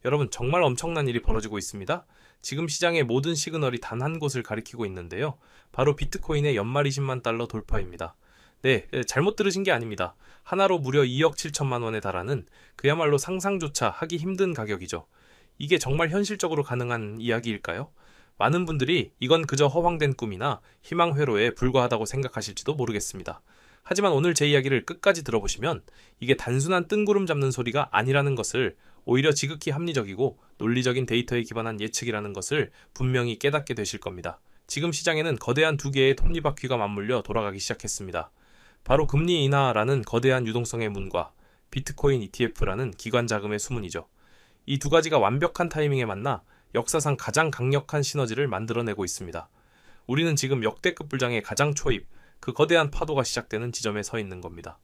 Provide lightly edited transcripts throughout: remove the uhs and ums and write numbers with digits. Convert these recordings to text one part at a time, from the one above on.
여러분, 정말 엄청난 일이 벌어지고 있습니다. 지금 시장의 모든 시그널이 단 한 곳을 가리키고 있는데요. 바로 비트코인의 연말 20만 달러 돌파입니다. 네, 잘못 들으신 게 아닙니다. 하나로 무려 2억 7천만 원에 달하는 그야말로 상상조차 하기 힘든 가격이죠. 이게 정말 현실적으로 가능한 이야기일까요? 많은 분들이 이건 그저 허황된 꿈이나 희망회로에 불과하다고 생각하실지도 모르겠습니다. 하지만 오늘 제 이야기를 끝까지 들어보시면 이게 단순한 뜬구름 잡는 소리가 아니라는 것을, 오히려 지극히 합리적이고 논리적인 데이터에 기반한 예측이라는 것을 분명히 깨닫게 되실 겁니다. 지금 시장에는 거대한 두 개의 톱니바퀴가 맞물려 돌아가기 시작했습니다. 바로 금리 인하라는 거대한 유동성의 문과 비트코인 ETF라는 기관 자금의 수문이죠. 이 두 가지가 완벽한 타이밍에 만나 역사상 가장 강력한 시너지를 만들어내고 있습니다. 우리는 지금 역대급 불장의 가장 초입, 그 거대한 파도가 시작되는 지점에 서 있는 겁니다.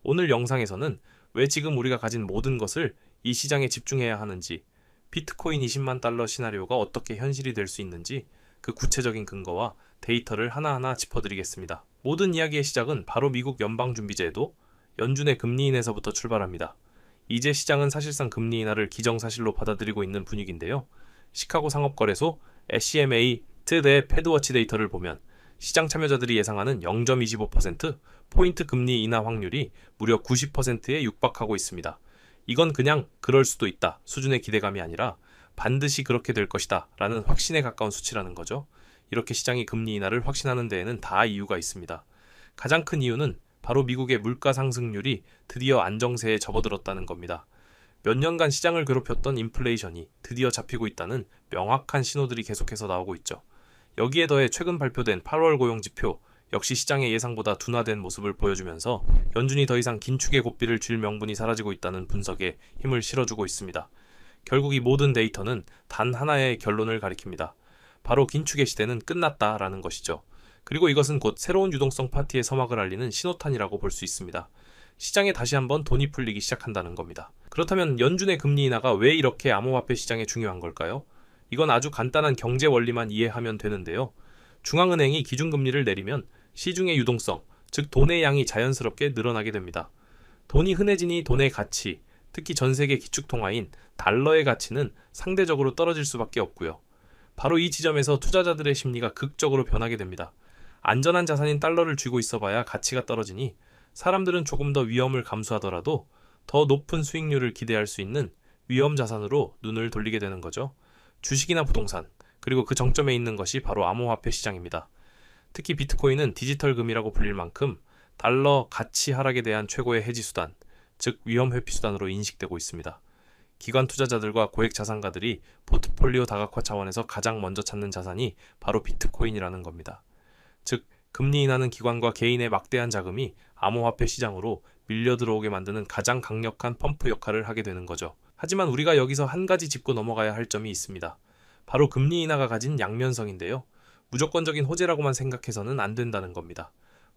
오늘 영상에서는 왜 지금 우리가 가진 모든 것을 이 시장에 집중해야 하는지, 비트코인 20만 달러 시나리오가 어떻게 현실이 될 수 있는지, 그 구체적인 근거와 데이터를 하나하나 짚어드리겠습니다. 모든 이야기의 시작은 바로 미국 연방준비제도, 연준의 금리 인하에서부터 출발합니다. 이제 시장은 사실상 금리 인하를 기정사실로 받아들이고 있는 분위기인데요. 시카고 상업거래소 SCMA 대 패드워치 데이터를 보면 시장 참여자들이 예상하는 0.25% 포인트 금리 인하 확률이 무려 90%에 육박하고 있습니다. 이건 그냥 그럴 수도 있다 수준의 기대감이 아니라 반드시 그렇게 될 것이다 라는 확신에 가까운 수치라는 거죠. 이렇게 시장이 금리 인하를 확신하는 데에는 다 이유가 있습니다. 가장 큰 이유는 바로 미국의 물가 상승률이 드디어 안정세에 접어들었다는 겁니다. 몇 년간 시장을 괴롭혔던 인플레이션이 드디어 잡히고 있다는 명확한 신호들이 계속해서 나오고 있죠. 여기에 더해 최근 발표된 8월 고용지표 역시 시장의 예상보다 둔화된 모습을 보여주면서 연준이 더 이상 긴축의 고삐를 쥘 명분이 사라지고 있다는 분석에 힘을 실어주고 있습니다. 결국 이 모든 데이터는 단 하나의 결론을 가리킵니다. 바로 긴축의 시대는 끝났다라는 것이죠. 그리고 이것은 곧 새로운 유동성 파티의 서막을 알리는 신호탄이라고 볼 수 있습니다. 시장에 다시 한번 돈이 풀리기 시작한다는 겁니다. 그렇다면 연준의 금리 인하가 왜 이렇게 암호화폐 시장에 중요한 걸까요? 이건 아주 간단한 경제 원리만 이해하면 되는데요. 중앙은행이 기준금리를 내리면 시중의 유동성, 즉 돈의 양이 자연스럽게 늘어나게 됩니다. 돈이 흔해지니 돈의 가치, 특히 전 세계 기축통화인 달러의 가치는 상대적으로 떨어질 수밖에 없고요. 바로 이 지점에서 투자자들의 심리가 극적으로 변하게 됩니다. 안전한 자산인 달러를 쥐고 있어봐야 가치가 떨어지니 사람들은 조금 더 위험을 감수하더라도 더 높은 수익률을 기대할 수 있는 위험 자산으로 눈을 돌리게 되는 거죠. 주식이나 부동산, 그리고 그 정점에 있는 것이 바로 암호화폐 시장입니다. 특히 비트코인은 디지털 금이라고 불릴 만큼 달러 가치 하락에 대한 최고의 해지 수단, 즉 위험 회피 수단으로 인식되고 있습니다. 기관 투자자들과 고액 자산가들이 포트폴리오 다각화 차원에서 가장 먼저 찾는 자산이 바로 비트코인이라는 겁니다. 즉 금리 인하는 기관과 개인의 막대한 자금이 암호화폐 시장으로 밀려 들어오게 만드는 가장 강력한 펌프 역할을 하게 되는 거죠. 하지만 우리가 여기서 한 가지 짚고 넘어가야 할 점이 있습니다. 바로 금리 인하가 가진 양면성인데요. 무조건적인 호재라고만 생각해서는 안 된다는 겁니다.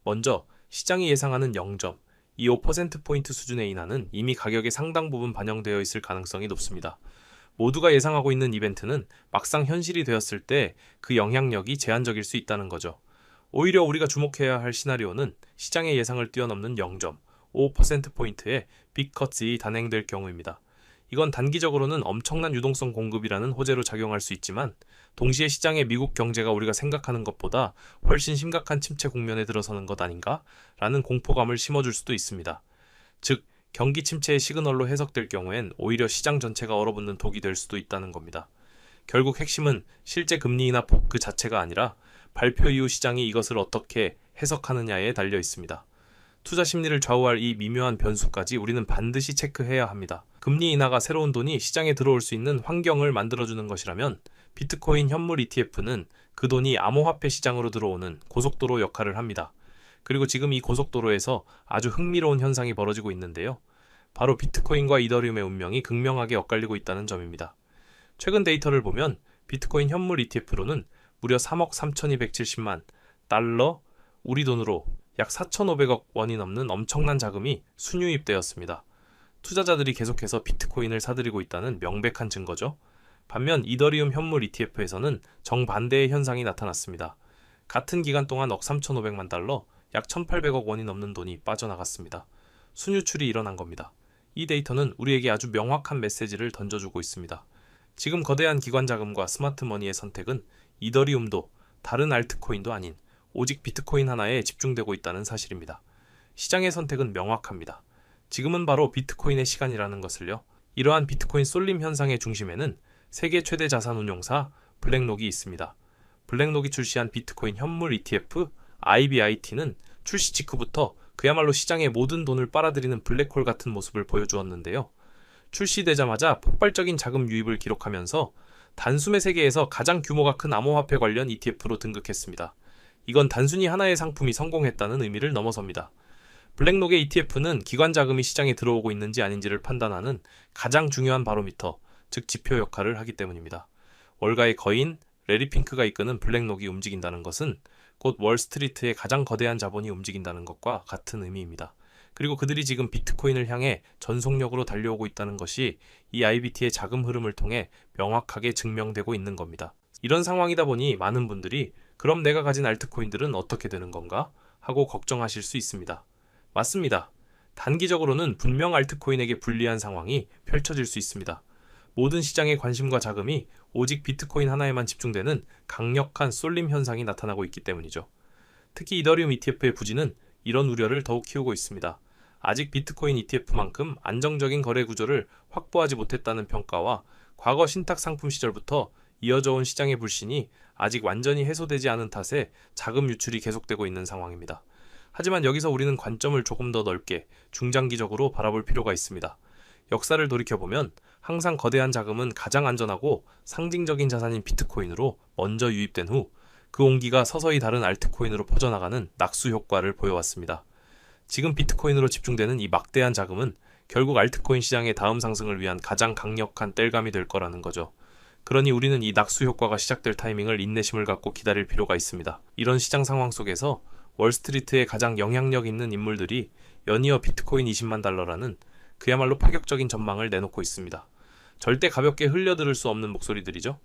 먼저 시장이 예상하는 0.25%포인트 수준의 인하는 이미 가격의 상당 부분 반영되어 있을 가능성이 높습니다. 모두가 예상하고 있는 이벤트는 막상 현실이 되었을 때 그 영향력이 제한적일 수 있다는 거죠. 오히려 우리가 주목해야 할 시나리오는 시장의 예상을 뛰어넘는 0.5%포인트의 빅커트이 단행될 경우입니다. 이건 단기적으로는 엄청난 유동성 공급이라는 호재로 작용할 수 있지만 동시에 시장의 미국 경제가 우리가 생각하는 것보다 훨씬 심각한 침체 국면에 들어서는 것 아닌가? 라는 공포감을 심어줄 수도 있습니다. 즉, 경기 침체의 시그널로 해석될 경우엔 오히려 시장 전체가 얼어붙는 독이 될 수도 있다는 겁니다. 결국 핵심은 실제 금리 인하 폭 그 자체가 아니라 발표 이후 시장이 이것을 어떻게 해석하느냐에 달려 있습니다. 투자 심리를 좌우할 이 미묘한 변수까지 우리는 반드시 체크해야 합니다. 금리 인하가 새로운 돈이 시장에 들어올 수 있는 환경을 만들어주는 것이라면 비트코인 현물 ETF는 그 돈이 암호화폐 시장으로 들어오는 고속도로 역할을 합니다. 그리고 지금 이 고속도로에서 아주 흥미로운 현상이 벌어지고 있는데요. 바로 비트코인과 이더리움의 운명이 극명하게 엇갈리고 있다는 점입니다. 최근 데이터를 보면 비트코인 현물 ETF로는 무려 3억 3,270만 달러, 우리 돈으로 약 4,500억 원이 넘는 엄청난 자금이 순유입되었습니다. 투자자들이 계속해서 비트코인을 사들이고 있다는 명백한 증거죠. 반면 이더리움 현물 ETF에서는 정반대의 현상이 나타났습니다. 같은 기간 동안 억 3,500만 달러, 약 1,800억 원이 넘는 돈이 빠져나갔습니다. 순유출이 일어난 겁니다. 이 데이터는 우리에게 아주 명확한 메시지를 던져주고 있습니다. 지금 거대한 기관 자금과 스마트머니의 선택은 이더리움도 다른 알트코인도 아닌 오직 비트코인 하나에 집중되고 있다는 사실입니다. 시장의 선택은 명확합니다. 지금은 바로 비트코인의 시간이라는 것을요. 이러한 비트코인 쏠림 현상의 중심에는 세계 최대 자산 운용사 블랙록이 있습니다. 블랙록이 출시한 비트코인 현물 ETF IBIT는 출시 직후부터 그야말로 시장의 모든 돈을 빨아들이는 블랙홀 같은 모습을 보여주었는데요. 출시되자마자 폭발적인 자금 유입을 기록하면서 단숨의 세계에서 가장 규모가 큰 암호화폐 관련 ETF로 등극했습니다. 이건 단순히 하나의 상품이 성공했다는 의미를 넘어섭니다. 블랙록의 ETF는 기관 자금이 시장에 들어오고 있는지 아닌지를 판단하는 가장 중요한 바로미터, 즉 지표 역할을 하기 때문입니다. 월가의 거인 레리 핑크가 이끄는 블랙록이 움직인다는 것은 곧 월스트리트의 가장 거대한 자본이 움직인다는 것과 같은 의미입니다. 그리고 그들이 지금 비트코인을 향해 전속력으로 달려오고 있다는 것이 이 IBT의 자금 흐름을 통해 명확하게 증명되고 있는 겁니다. 이런 상황이다 보니 많은 분들이 그럼 내가 가진 알트코인들은 어떻게 되는 건가? 하고 걱정하실 수 있습니다. 맞습니다. 단기적으로는 분명 알트코인에게 불리한 상황이 펼쳐질 수 있습니다. 모든 시장의 관심과 자금이 오직 비트코인 하나에만 집중되는 강력한 쏠림 현상이 나타나고 있기 때문이죠. 특히 이더리움 ETF의 부진은 이런 우려를 더욱 키우고 있습니다. 아직 비트코인 ETF만큼 안정적인 거래 구조를 확보하지 못했다는 평가와 과거 신탁 상품 시절부터 이어져 온 시장의 불신이 아직 완전히 해소되지 않은 탓에 자금 유출이 계속되고 있는 상황입니다. 하지만 여기서 우리는 관점을 조금 더 넓게 중장기적으로 바라볼 필요가 있습니다. 역사를 돌이켜보면 항상 거대한 자금은 가장 안전하고 상징적인 자산인 비트코인으로 먼저 유입된 후 그 온기가 서서히 다른 알트코인으로 퍼져나가는 낙수 효과를 보여왔습니다. 지금 비트코인으로 집중되는 이 막대한 자금은 결국 알트코인 시장의 다음 상승을 위한 가장 강력한 땔감이 될 거라는 거죠. 그러니 우리는 이 낙수 효과가 시작될 타이밍을 인내심을 갖고 기다릴 필요가 있습니다. 이런 시장 상황 속에서 월스트리트의 가장 영향력 있는 인물들이 연이어 비트코인 20만 달러라는 그야말로 파격적인 전망을 내놓고 있습니다. 절대 가볍게 흘려들을 수 없는 목소리들이죠.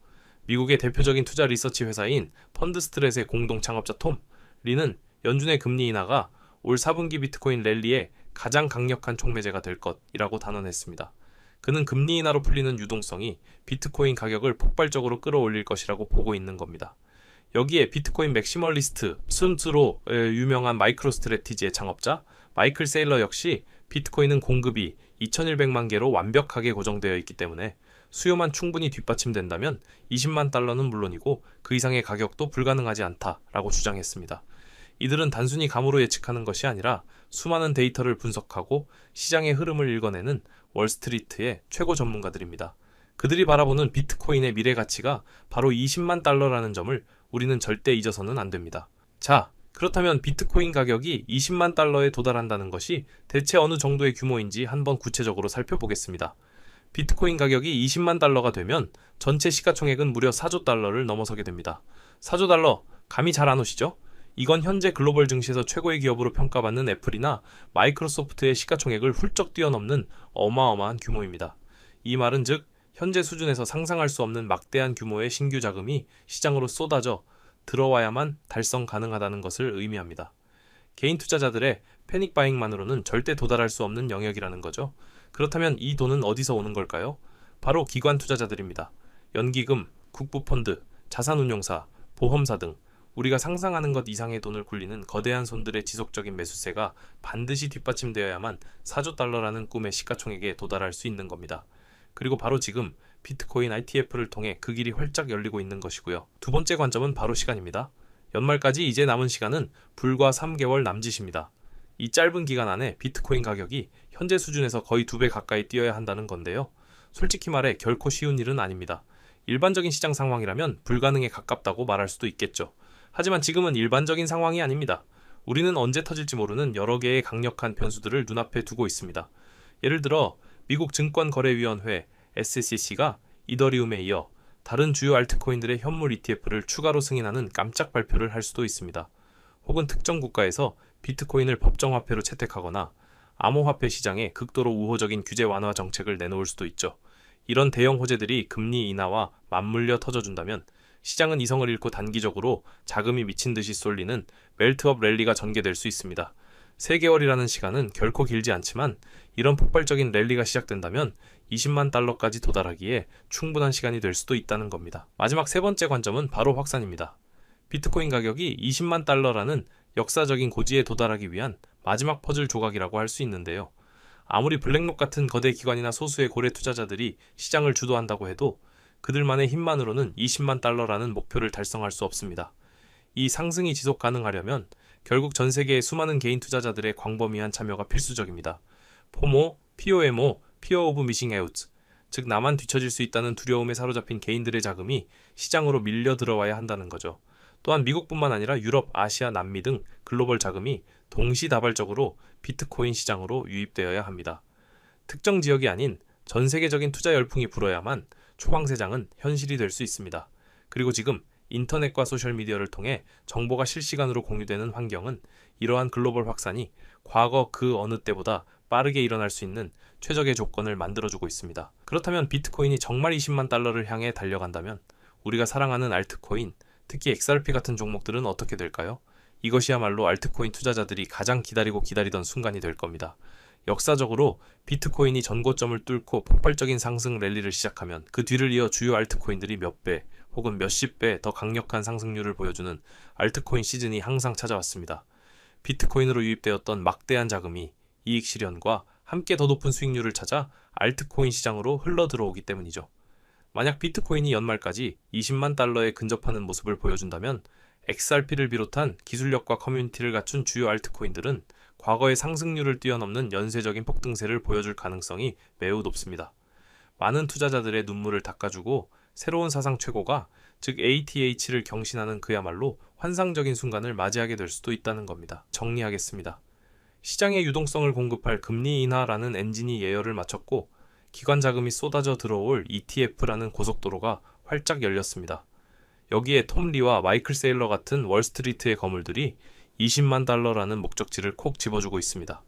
미국의 대표적인 투자 리서치 회사인 펀드스트렛의 공동 창업자 톰 리는 연준의 금리 인하가 올 4분기 비트코인 랠리에 가장 강력한 촉매제가 될 것이라고 단언했습니다. 그는 금리 인하로 풀리는 유동성이 비트코인 가격을 폭발적으로 끌어올릴 것이라고 보고 있는 겁니다. 여기에 비트코인 맥시멀리스트 순수로 유명한 마이크로스트래티지의 창업자 마이클 세일러 역시 비트코인은 공급이 2100만 개로 완벽하게 고정되어 있기 때문에 수요만 충분히 뒷받침된다면 20만 달러는 물론이고 그 이상의 가격도 불가능하지 않다라고 주장했습니다. 이들은 단순히 감으로 예측하는 것이 아니라 수많은 데이터를 분석하고 시장의 흐름을 읽어내는 월스트리트의 최고 전문가들입니다. 그들이 바라보는 비트코인의 미래 가치가 바로 20만 달러라는 점을 우리는 절대 잊어서는 안 됩니다. 자, 그렇다면 비트코인 가격이 20만 달러에 도달한다는 것이 대체 어느 정도의 규모인지 한번 구체적으로 살펴보겠습니다. 비트코인 가격이 20만 달러가 되면 전체 시가총액은 무려 4조 달러를 넘어서게 됩니다. 4조 달러, 감이 잘 안 오시죠? 이건 현재 글로벌 증시에서 최고의 기업으로 평가받는 애플이나 마이크로소프트의 시가총액을 훌쩍 뛰어넘는 어마어마한 규모입니다. 이 말은 즉 현재 수준에서 상상할 수 없는 막대한 규모의 신규 자금이 시장으로 쏟아져 들어와야만 달성 가능하다는 것을 의미합니다. 개인 투자자들의 패닉 바잉만으로는 절대 도달할 수 없는 영역이라는 거죠. 그렇다면 이 돈은 어디서 오는 걸까요? 바로 기관 투자자들입니다. 연기금, 국부펀드, 자산운용사, 보험사 등 우리가 상상하는 것 이상의 돈을 굴리는 거대한 손들의 지속적인 매수세가 반드시 뒷받침되어야만 4조 달러라는 꿈의 시가총액에 도달할 수 있는 겁니다. 그리고 바로 지금 비트코인 ITF를 통해 그 길이 활짝 열리고 있는 것이고요. 두 번째 관점은 바로 시간입니다. 연말까지 이제 남은 시간은 불과 3개월 남짓입니다. 이 짧은 기간 안에 비트코인 가격이 현재 수준에서 거의 2배 가까이 뛰어야 한다는 건데요. 솔직히 말해 결코 쉬운 일은 아닙니다. 일반적인 시장 상황이라면 불가능에 가깝다고 말할 수도 있겠죠. 하지만 지금은 일반적인 상황이 아닙니다. 우리는 언제 터질지 모르는 여러 개의 강력한 변수들을 눈앞에 두고 있습니다. 예를 들어 미국 증권거래위원회 SEC가 이더리움에 이어 다른 주요 알트코인들의 현물 ETF를 추가로 승인하는 깜짝 발표를 할 수도 있습니다. 혹은 특정 국가에서 비트코인을 법정화폐로 채택하거나 암호화폐 시장에 극도로 우호적인 규제 완화 정책을 내놓을 수도 있죠. 이런 대형 호재들이 금리 인하와 맞물려 터져준다면 시장은 이성을 잃고 단기적으로 자금이 미친 듯이 쏠리는 멜트업 랠리가 전개될 수 있습니다. 3개월이라는 시간은 결코 길지 않지만 이런 폭발적인 랠리가 시작된다면 20만 달러까지 도달하기에 충분한 시간이 될 수도 있다는 겁니다. 마지막 세 번째 관점은 바로 확산입니다. 비트코인 가격이 20만 달러라는 역사적인 고지에 도달하기 위한 마지막 퍼즐 조각이라고 할 수 있는데요. 아무리 블랙록 같은 거대 기관이나 소수의 고래 투자자들이 시장을 주도한다고 해도 그들만의 힘만으로는 20만 달러라는 목표를 달성할 수 없습니다. 이 상승이 지속 가능하려면 결국 전 세계의 수많은 개인 투자자들의 광범위한 참여가 필수적입니다. 포모, POMO, Fear of Missing Out, 즉 나만 뒤처질 수 있다는 두려움에 사로잡힌 개인들의 자금이 시장으로 밀려 들어와야 한다는 거죠. 또한 미국뿐만 아니라 유럽, 아시아, 남미 등 글로벌 자금이 동시다발적으로 비트코인 시장으로 유입되어야 합니다. 특정 지역이 아닌 전 세계적인 투자 열풍이 불어야만 초강세장은 현실이 될 수 있습니다. 그리고 지금 인터넷과 소셜미디어를 통해 정보가 실시간으로 공유되는 환경은 이러한 글로벌 확산이 과거 그 어느 때보다 빠르게 일어날 수 있는 최적의 조건을 만들어주고 있습니다. 그렇다면 비트코인이 정말 20만 달러를 향해 달려간다면 우리가 사랑하는 알트코인, 특히 XRP 같은 종목들은 어떻게 될까요? 이것이야말로 알트코인 투자자들이 가장 기다리던 순간이 될 겁니다. 역사적으로 비트코인이 전고점을 뚫고 폭발적인 상승 랠리를 시작하면 그 뒤를 이어 주요 알트코인들이 몇 배 혹은 몇십 배 더 강력한 상승률을 보여주는 알트코인 시즌이 항상 찾아왔습니다. 비트코인으로 유입되었던 막대한 자금이 이익 실현과 함께 더 높은 수익률을 찾아 알트코인 시장으로 흘러 들어오기 때문이죠. 만약 비트코인이 연말까지 20만 달러에 근접하는 모습을 보여준다면 XRP를 비롯한 기술력과 커뮤니티를 갖춘 주요 알트코인들은 과거의 상승률을 뛰어넘는 연쇄적인 폭등세를 보여줄 가능성이 매우 높습니다. 많은 투자자들의 눈물을 닦아주고 새로운 사상 최고가, 즉 ATH를 경신하는 그야말로 환상적인 순간을 맞이하게 될 수도 있다는 겁니다. 정리하겠습니다. 시장의 유동성을 공급할 금리 인하라는 엔진이 예열을 마쳤고 기관 자금이 쏟아져 들어올 ETF라는 고속도로가 활짝 열렸습니다. 여기에 톰 리와 마이클 세일러 같은 월스트리트의 거물들이 20만 달러라는 목적지를 콕 집어주고 있습니다.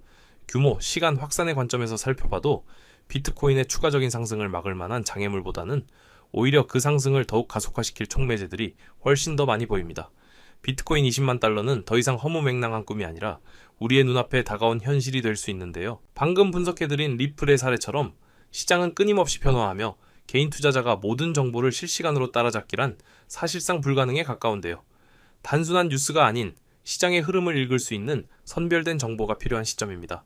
규모, 시간 확산의 관점에서 살펴봐도 비트코인의 추가적인 상승을 막을 만한 장애물보다는 오히려 그 상승을 더욱 가속화시킬 촉매제들이 훨씬 더 많이 보입니다. 비트코인 20만 달러는 더 이상 허무맹랑한 꿈이 아니라 우리의 눈앞에 다가온 현실이 될 수 있는데요. 방금 분석해드린 리플의 사례처럼 시장은 끊임없이 변화하며 개인 투자자가 모든 정보를 실시간으로 따라잡기란 사실상 불가능에 가까운데요. 단순한 뉴스가 아닌 시장의 흐름을 읽을 수 있는 선별된 정보가 필요한 시점입니다.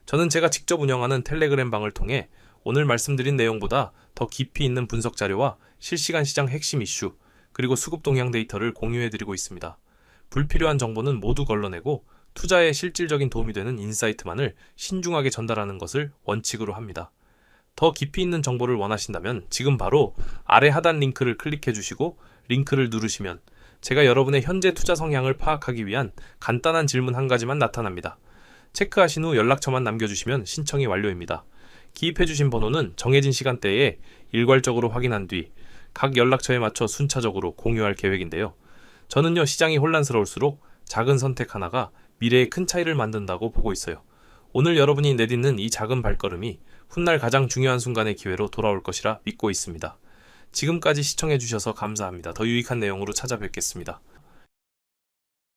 저는 제가 직접 운영하는 텔레그램 방을 통해 오늘 말씀드린 내용보다 더 깊이 있는 분석 자료와 실시간 시장 핵심 이슈, 그리고 수급 동향 데이터를 공유해드리고 있습니다. 불필요한 정보는 모두 걸러내고 투자에 실질적인 도움이 되는 인사이트만을 신중하게 전달하는 것을 원칙으로 합니다. 더 깊이 있는 정보를 원하신다면 지금 바로 아래 하단 링크를 클릭해 주시고 링크를 누르시면 제가 여러분의 현재 투자 성향을 파악하기 위한 간단한 질문 한 가지만 나타납니다. 체크하신 후 연락처만 남겨주시면 신청이 완료입니다. 기입해주신 번호는 정해진 시간대에 일괄적으로 확인한 뒤 각 연락처에 맞춰 순차적으로 공유할 계획인데요. 저는요, 시장이 혼란스러울수록 작은 선택 하나가 미래에 큰 차이를 만든다고 보고 있어요. 오늘 여러분이 내딛는 이 작은 발걸음이 훗날 가장 중요한 순간의 기회로 돌아올 것이라 믿고 있습니다. 지금까지 시청해주셔서 감사합니다. 더 유익한 내용으로 찾아뵙겠습니다.